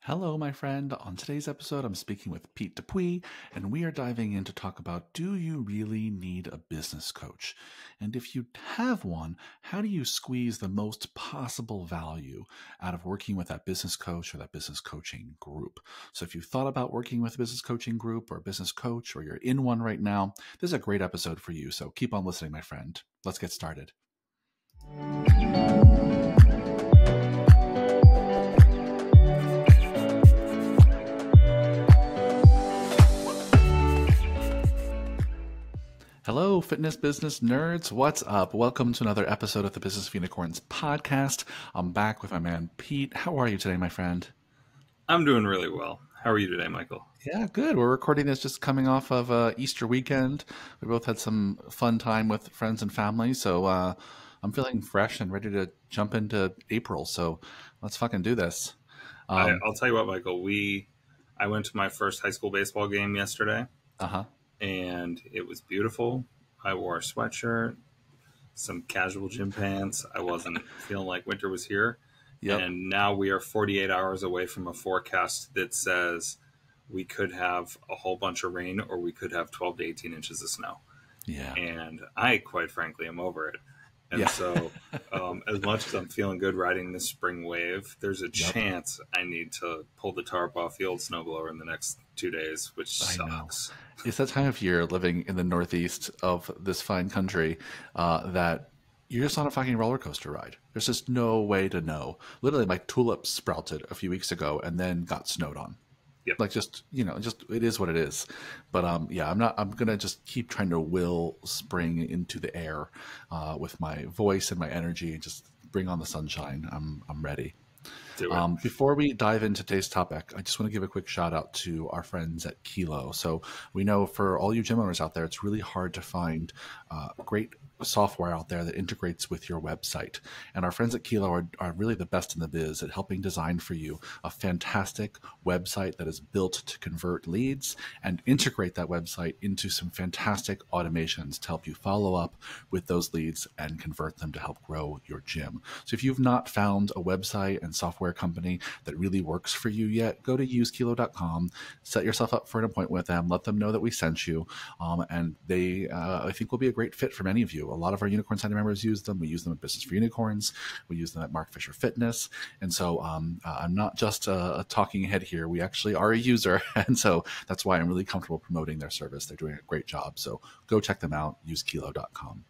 Hello, my friend. On today's episode, I'm speaking with Pete Dupuis, and we are diving in to talk about, do you really need a business coach? And if you have one, how do you squeeze the most possible value out of working with that business coach or that business coaching group? So if you've thought about working with a business coaching group or a business coach, or you're in one right now, this is a great episode for you. So keep on listening, my friend. Let's get started. Hello, fitness business nerds. What's up? Welcome to another episode of the Business of Unicorns podcast. I'm back with my man, Pete. How are you today, my friend? I'm doing really well. How are you today, Michael? Yeah, good. We're recording this just coming off of Easter weekend. We both had some fun time with friends and family. So I'm feeling fresh and ready to jump into April. So let's fucking do this. I'll tell you what, Michael. I went to my first high school baseball game yesterday. Uh-huh. And it was beautiful. I wore a sweatshirt, some casual gym pants. I wasn't feeling like winter was here. Yep. And now we are 48 hours away from a forecast that says we could have a whole bunch of rain or we could have 12 to 18 inches of snow. Yeah. And I, quite frankly, am over it. And so as much as I'm feeling good riding this spring wave, there's a chance I need to pull the tarp off the old snowblower in the next 2 days, which sucks. It's that time of year living in the Northeast of this fine country that you're just on a fucking roller coaster ride. There's just no way to know. Literally, my tulips sprouted a few weeks ago and then got snowed on. Yep. Like just it is what it is. But I'm going to just keep trying to will spring into the air with my voice and my energy and just bring on the sunshine. I'm ready. Before we dive into today's topic, I just want to give a quick shout out to our friends at Kilo. So we know for all you gym owners out there, it's really hard to find great software out there that integrates with your website. And our friends at Kilo are really the best in the biz at helping design for you a fantastic website that is built to convert leads and integrate that website into some fantastic automations to help you follow up with those leads and convert them to help grow your gym. So if you've not found a website and software company that really works for you yet, go to usekilo.com, set yourself up for an appointment with them, let them know that we sent you, and they, I think, will be a great fit for many of you. A lot of our Unicorn Signing members use them. We use them at Business for Unicorns. We use them at Mark Fisher Fitness. And so I'm not just a talking head here. We actually are a user. And so that's why I'm really comfortable promoting their service. They're doing a great job. So go check them out, usekilo.com.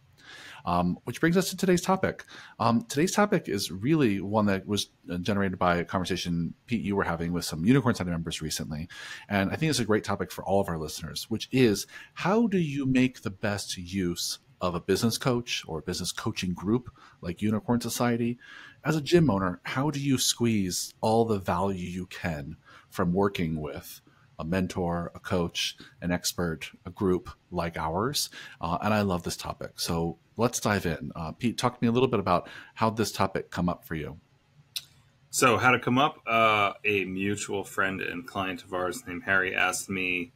Which brings us to today's topic. Today's topic is really one that was generated by a conversation, Pete, you were having with some Unicorn Signing members recently. And I think it's a great topic for all of our listeners, which is, how do you make the best use of a business coach or a business coaching group like Unicorn Society? As a gym owner, how do you squeeze all the value you can from working with a mentor, a coach, an expert, a group like ours? And I love this topic. So let's dive in. Pete, talk to me a little bit about how this topic come up for you. So how to come up? A mutual friend and client of ours named Harry asked me,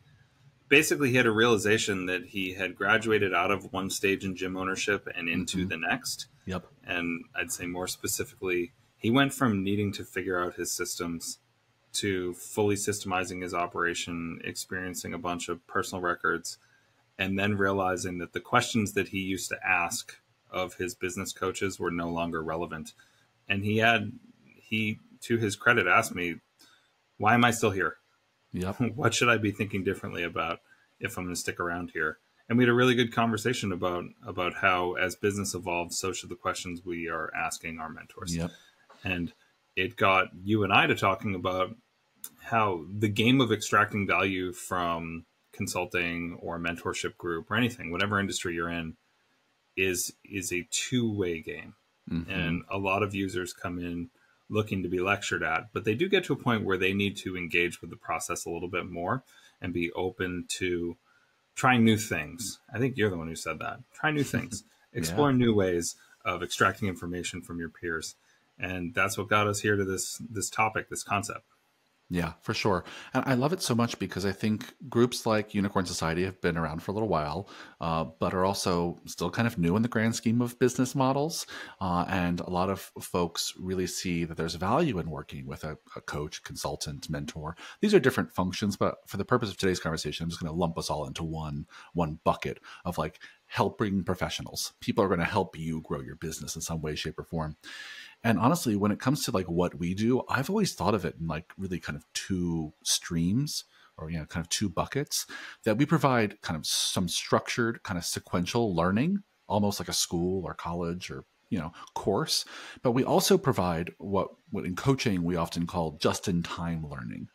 basically he had a realization that he had graduated out of one stage in gym ownership and into the next. Yep. And I'd say more specifically, he went from needing to figure out his systems to fully systemizing his operation, experiencing a bunch of personal records, and then realizing that the questions that he used to ask of his business coaches were no longer relevant. And he, to his credit, asked me, why am I still here? Yep. What should I be thinking differently about if I'm going to stick around here? And we had a really good conversation about how, as business evolves, so should the questions we are asking our mentors. Yep. And it got you and I to talking about how the game of extracting value from consulting or a mentorship group or anything, whatever industry you're in, is a two-way game. And a lot of users come in looking to be lectured at, but they do get to a point where they need to engage with the process a little bit more and be open to trying new things. I think you're the one who said that. Try new things, explore new ways of extracting information from your peers. And that's what got us here to this topic, this concept. Yeah, for sure. And I love it so much because I think groups like Unicorn Society have been around for a little while, but are also still kind of new in the grand scheme of business models. And a lot of folks really see that there's value in working with a coach, consultant, mentor. These are different functions, but for the purpose of today's conversation, I'm just going to lump us all into one bucket of like helping professionals. People are going to help you grow your business in some way, shape, or form. And honestly, when it comes to like what we do, I've always thought of it in like really kind of two streams, or, kind of two buckets, that we provide kind of some structured kind of sequential learning, almost like a school or college or, course. But we also provide what in coaching we often call just in time learning,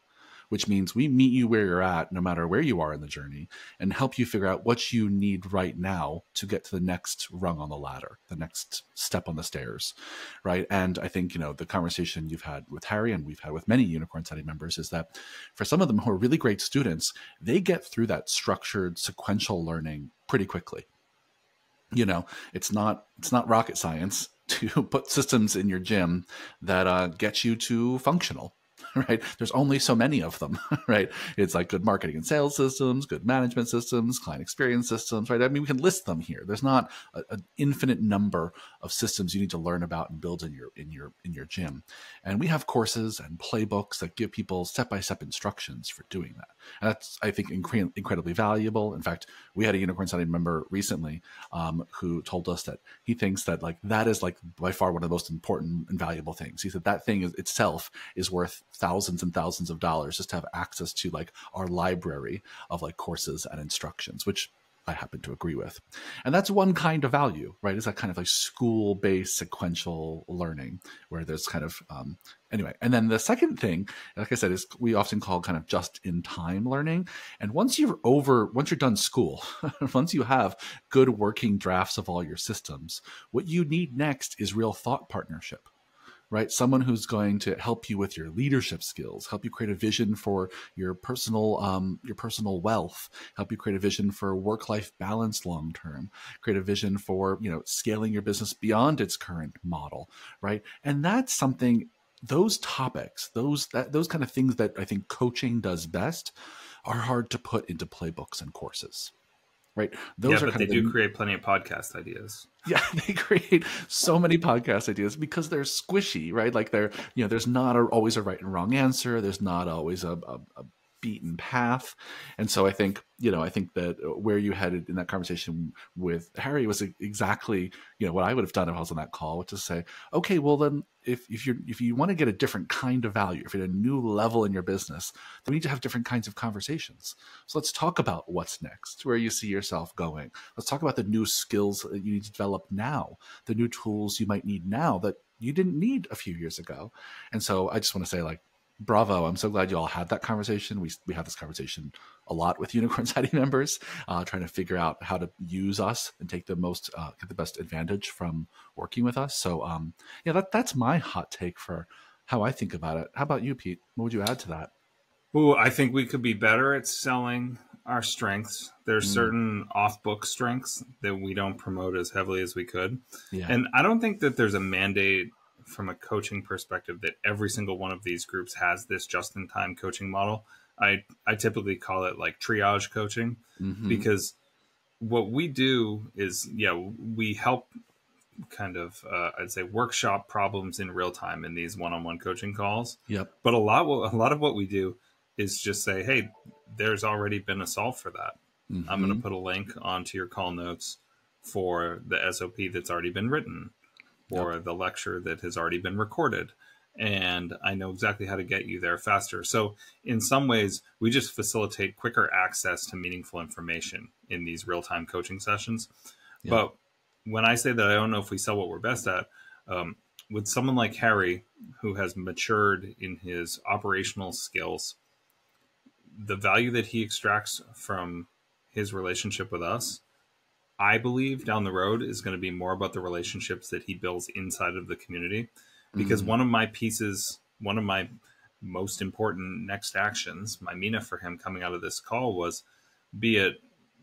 which means we meet you where you're at, no matter where you are in the journey, and help you figure out what you need right now to get to the next rung on the ladder, the next step on the stairs, right? And I think, the conversation you've had with Harry and we've had with many Unicorn Study members is that for some of them who are really great students, they get through that structured sequential learning pretty quickly. It's not rocket science to put systems in your gym that get you to functional. Right? There's only so many of them, right? It's like good marketing and sales systems, good management systems, client experience systems, right? I mean, we can list them here. There's not an infinite number of systems you need to learn about and build in your gym. And we have courses and playbooks that give people step-by-step instructions for doing that. And that's, I think, incredibly valuable. In fact, we had a Unicorn Study member recently who told us that he thinks that like that is like by far one of the most important and valuable things. He said that thing itself is worth thousands and thousands of dollars just to have access to like our library of like courses and instructions, which I happen to agree with. And that's one kind of value, right? Is that kind of like school-based sequential learning where there's kind of, anyway. And then the second thing, like I said, is we often call kind of just-in-time learning. And once you're done school, once you have good working drafts of all your systems, what you need next is real thought partnership. Right? Someone who's going to help you with your leadership skills, help you create a vision for your personal wealth, help you create a vision for work-life balance long-term, create a vision for, scaling your business beyond its current model, right? And that's something, those topics, those kind of things that I think coaching does best are hard to put into playbooks and courses. Right. But they do create plenty of podcast ideas. Yeah, they create so many podcast ideas because they're squishy, right? Like there's not always a right and wrong answer. There's not always a beaten path. And so I think that where you headed in that conversation with Harry was exactly, what I would have done if I was on that call, which is say, okay, well then if you want to get a different kind of value, if you're at a new level in your business, then we need to have different kinds of conversations. So let's talk about what's next, where you see yourself going. Let's talk about the new skills that you need to develop now, the new tools you might need now that you didn't need a few years ago. And so I just want to say, like, bravo. I'm so glad you all had that conversation. We have this conversation a lot with Unicorn Society members, trying to figure out how to use us and take get the best advantage from working with us. So that's my hot take for how I think about it. How about you, Pete? What would you add to that? Ooh, I think we could be better at selling our strengths. There's certain off-book strengths that we don't promote as heavily as we could. Yeah. And I don't think that there's a mandate from a coaching perspective that every single one of these groups has this just-in-time coaching model. I typically call it like triage coaching, because what we do is, we help kind of, I'd say, workshop problems in real time in these one-on-one coaching calls. Yep. But a lot of what we do is just say, hey, there's already been a solve for that. I'm going to put a link onto your call notes for the SOP that's already been written, or the lecture that has already been recorded. And I know exactly how to get you there faster. So in some ways, we just facilitate quicker access to meaningful information in these real-time coaching sessions. Yeah. But when I say that I don't know if we sell what we're best at, with someone like Harry, who has matured in his operational skills, the value that he extracts from his relationship with us, I believe down the road is going to be more about the relationships that he builds inside of the community. Because one of my most important next actions, my Mina for him coming out of this call was, be it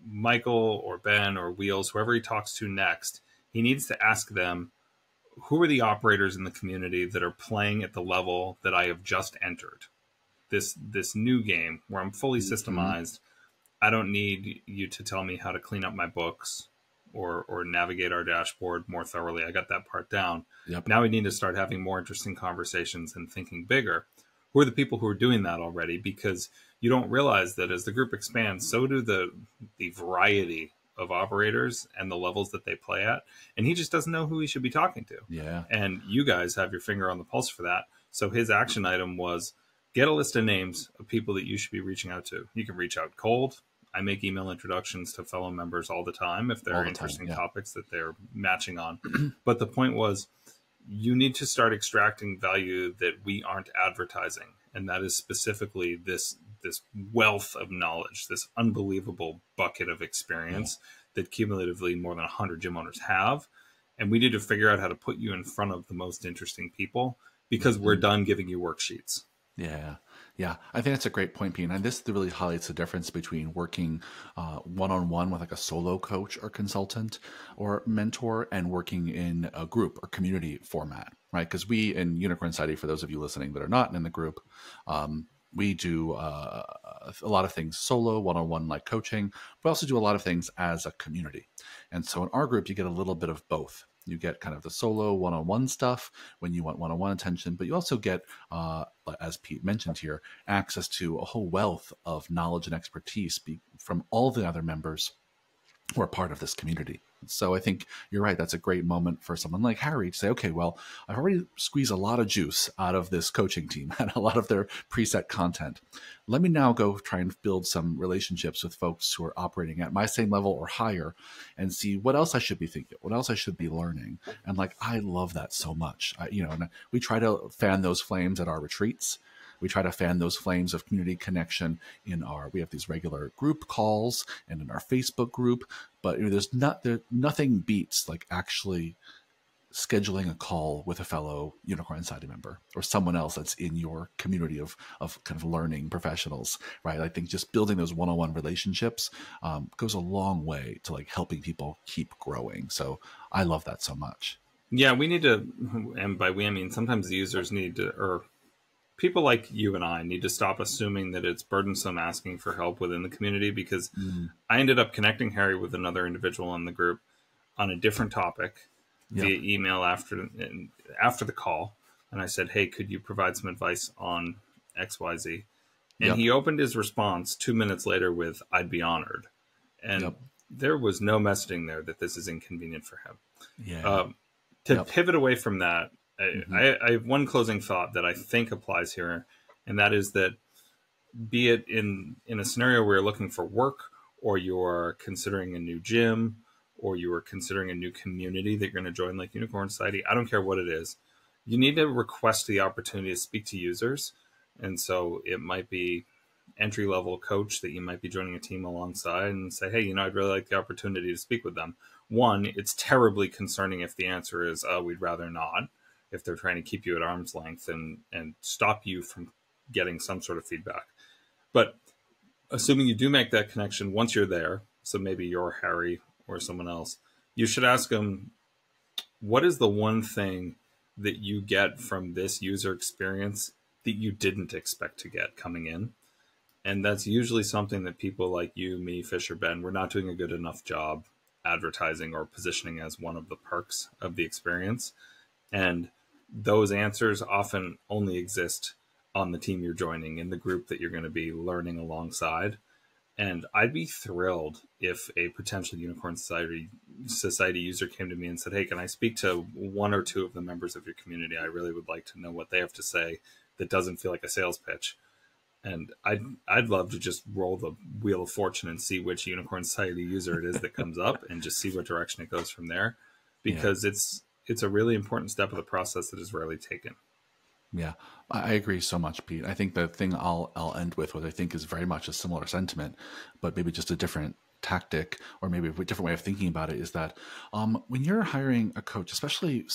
Michael or Ben or Wheels, whoever he talks to next, he needs to ask them, who are the operators in the community that are playing at the level that I have just entered? this new game where I'm fully Mm-hmm. systemized. I don't need you to tell me how to clean up my books or navigate our dashboard more thoroughly. I got that part down. Yep. Now we need to start having more interesting conversations and thinking bigger. Who are the people who are doing that already? Because you don't realize that as the group expands, so do the variety of operators and the levels that they play at. And he just doesn't know who he should be talking to. Yeah. And you guys have your finger on the pulse for that. So his action item was get a list of names of people that you should be reaching out to. You can reach out cold. I make email introductions to fellow members all the time if there All are the time. interesting Yeah. topics that they're matching on. But the point was, you need to start extracting value that we aren't advertising, and that is specifically this wealth of knowledge, this unbelievable bucket of Yeah. experience that cumulatively more than 100 gym owners have. And we need to figure out how to put you in front of the most interesting people because we're Mm-hmm. done giving you worksheets. Yeah, yeah, I think that's a great point, Pete. And this really highlights the difference between working one-on-one with like a solo coach or consultant or mentor and working in a group or community format, right? Because we in Unicorn Society, for those of you listening that are not in the group, we do a lot of things solo, one-on-one like coaching, but also do a lot of things as a community. And so in our group, you get a little bit of both. You get kind of the solo one-on-one stuff when you want one-on-one attention, but you also get, as Pete mentioned here, access to a whole wealth of knowledge and expertise from all the other members who are part of this community. So I think you're right. That's a great moment for someone like Harry to say, okay, well, I've already squeezed a lot of juice out of this coaching team and a lot of their preset content. Let me now go try and build some relationships with folks who are operating at my same level or higher and see what else I should be thinking, what else I should be learning. And like, I love that so much. And we try to fan those flames at our retreats. We try to fan those flames of community connection we have these regular group calls and in our Facebook group, but nothing beats like actually scheduling a call with a fellow Unicorn Society member or someone else that's in your community of kind of learning professionals, right? I think just building those one-on-one relationships goes a long way to like helping people keep growing. So I love that so much. Yeah, we need to, and by we I mean sometimes the users need to, or people like you and I need to stop assuming that it's burdensome asking for help within the community, because Mm, I ended up connecting Harry with another individual in the group on a different topic via yep. email after the call. And I said, hey, could you provide some advice on XYZ? And Yep. he opened his response 2 minutes later with, I'd be honored. And Yep. there was no messaging there that this is inconvenient for him. Yeah. To Yep. pivot away from that, Hmm. I have one closing thought that I think applies here, and that is that be it in a scenario where you're looking for work, or you're considering a new gym, or you are considering a new community that you're going to join, like Unicorn Society, I don't care what it is, you need to request the opportunity to speak to users. And so it might be entry level coach that you might be joining a team alongside and say, hey, I'd really like the opportunity to speak with them. One, it's terribly concerning if the answer is, we'd rather not, if they're trying to keep you at arm's length and stop you from getting some sort of feedback. But assuming you do make that connection once you're there, so maybe you're Harry or someone else, you should ask them, what is the one thing that you get from this user experience that you didn't expect to get coming in? And that's usually something that people like you, me, Fisher, Ben, we're not doing a good enough job advertising or positioning as one of the perks of the experience. And those answers often only exist on the team you're joining, in the group that you're going to be learning alongside. And I'd be thrilled if a potential Unicorn Society user came to me and said, hey, can I speak to one or two of the members of your community? I really would like to know what they have to say that doesn't feel like a sales pitch. And I'd love to just roll the wheel of fortune and see which Unicorn Society user it is that comes up, and just see what direction it goes from there, Yeah. because it's a really important step of the process that is rarely taken. Yeah, I agree so much, Pete. I think the thing I'll end with, what I think is very much a similar sentiment, but maybe just a different tactic, or maybe a different way of thinking about it, is that when you're hiring a coach, especially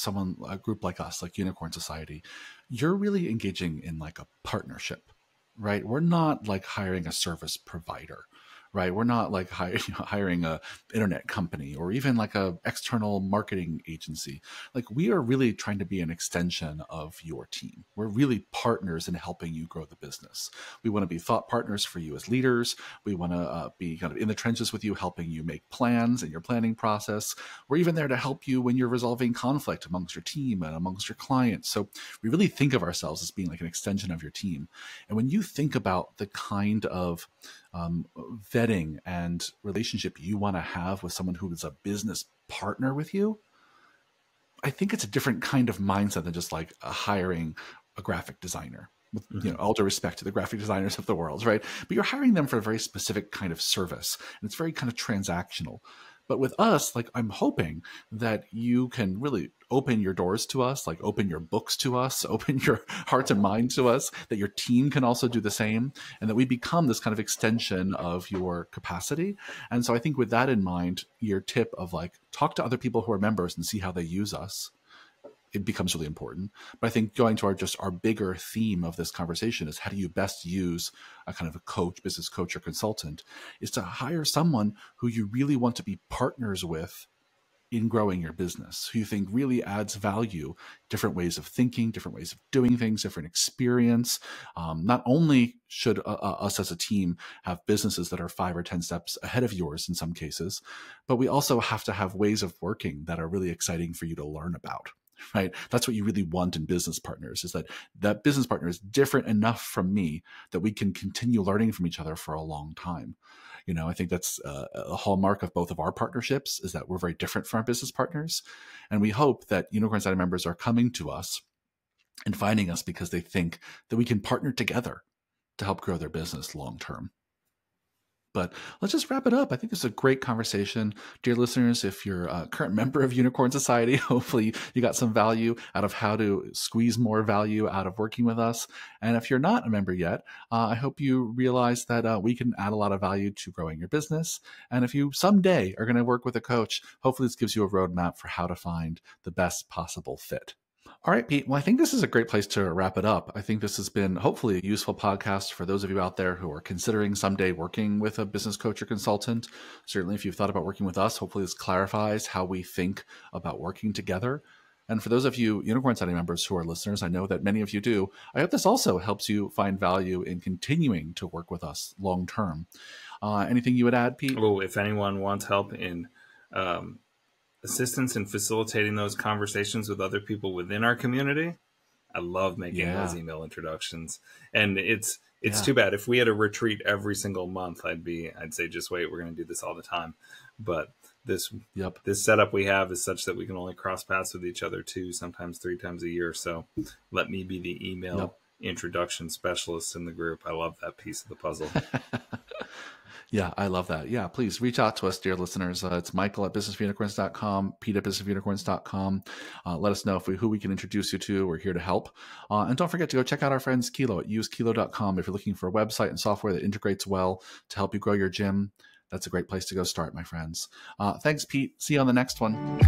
a group like us, like Unicorn Society, you're really engaging in like a partnership, right? We're not like hiring a service provider, right? We're not like hiring a internet company or even like a external marketing agency. Like we are really trying to be an extension of your team. We're really partners in helping you grow the business. We want to be thought partners for you as leaders. We want to be kind of in the trenches with you, helping you make plans in your planning process. We're even there to help you when you're resolving conflict amongst your team and amongst your clients. So we really think of ourselves as being like an extension of your team. And when you think about the kind of vetting and relationship you want to have with someone who is a business partner with you, I think it's a different kind of mindset than just like hiring a graphic designer. With, you know, all due respect to the graphic designers of the world, right? But you're hiring them for a very specific kind of service, and it's very kind of transactional. But with us, like I'm hoping that you can really open your doors to us, like open your books to us, open your heart and mind to us, that your team can also do the same, and that we become this kind of extension of your capacity. And so I think with that in mind, your tip of like talk to other people who are members and see how they use us, it becomes really important. But I think going to our bigger theme of this conversation is how do you best use a kind of a coach, business coach or consultant, is to hire someone who you really want to be partners with in growing your business, who you think really adds value, different ways of thinking, different ways of doing things, different experience. Not only should us as a team have businesses that are 5 or 10 steps ahead of yours in some cases, but we also have to have ways of working that are really exciting for you to learn about. Right? That's what you really want in business partners, is that business partner is different enough from me that we can continue learning from each other for a long time. You know, I think that's a hallmark of both of our partnerships, is that we're very different from our business partners. And we hope that Unicorn Society members are coming to us and finding us because they think that we can partner together to help grow their business long term. But let's just wrap it up. I think it's a great conversation. Dear listeners, if you're a current member of Unicorn Society, hopefully you got some value out of how to squeeze more value out of working with us. And if you're not a member yet, I hope you realize that we can add a lot of value to growing your business. And if you someday are going to work with a coach, hopefully this gives you a roadmap for how to find the best possible fit. All right, Pete. Well, I think this is a great place to wrap it up. I think this has been hopefully a useful podcast for those of you out there who are considering someday working with a business coach or consultant. Certainly, if you've thought about working with us, hopefully this clarifies how we think about working together. And for those of you Unicorn Society members who are listeners, I know that many of you do. I hope this also helps you find value in continuing to work with us long term. Anything you would add, Pete? Oh, if anyone wants help in assistance in facilitating those conversations with other people within our community, I love making those email introductions. And it's too bad. If we had a retreat every single month, I'd say just wait, we're going to do this all the time. But this setup we have is such that we can only cross paths with each other 2, sometimes 3 times a year. So let me be the email introduction specialist in the group. I love that piece of the puzzle. Yeah, I love that. Yeah, please reach out to us, dear listeners. It's Michael at businessunicorns.com, Pete at businessunicorns.com. Let us know who we can introduce you to. We're here to help. And don't forget to go check out our friends Kilo at usekilo.com. If you're looking for a website and software that integrates well to help you grow your gym, that's a great place to go start, my friends. Thanks, Pete. See you on the next one.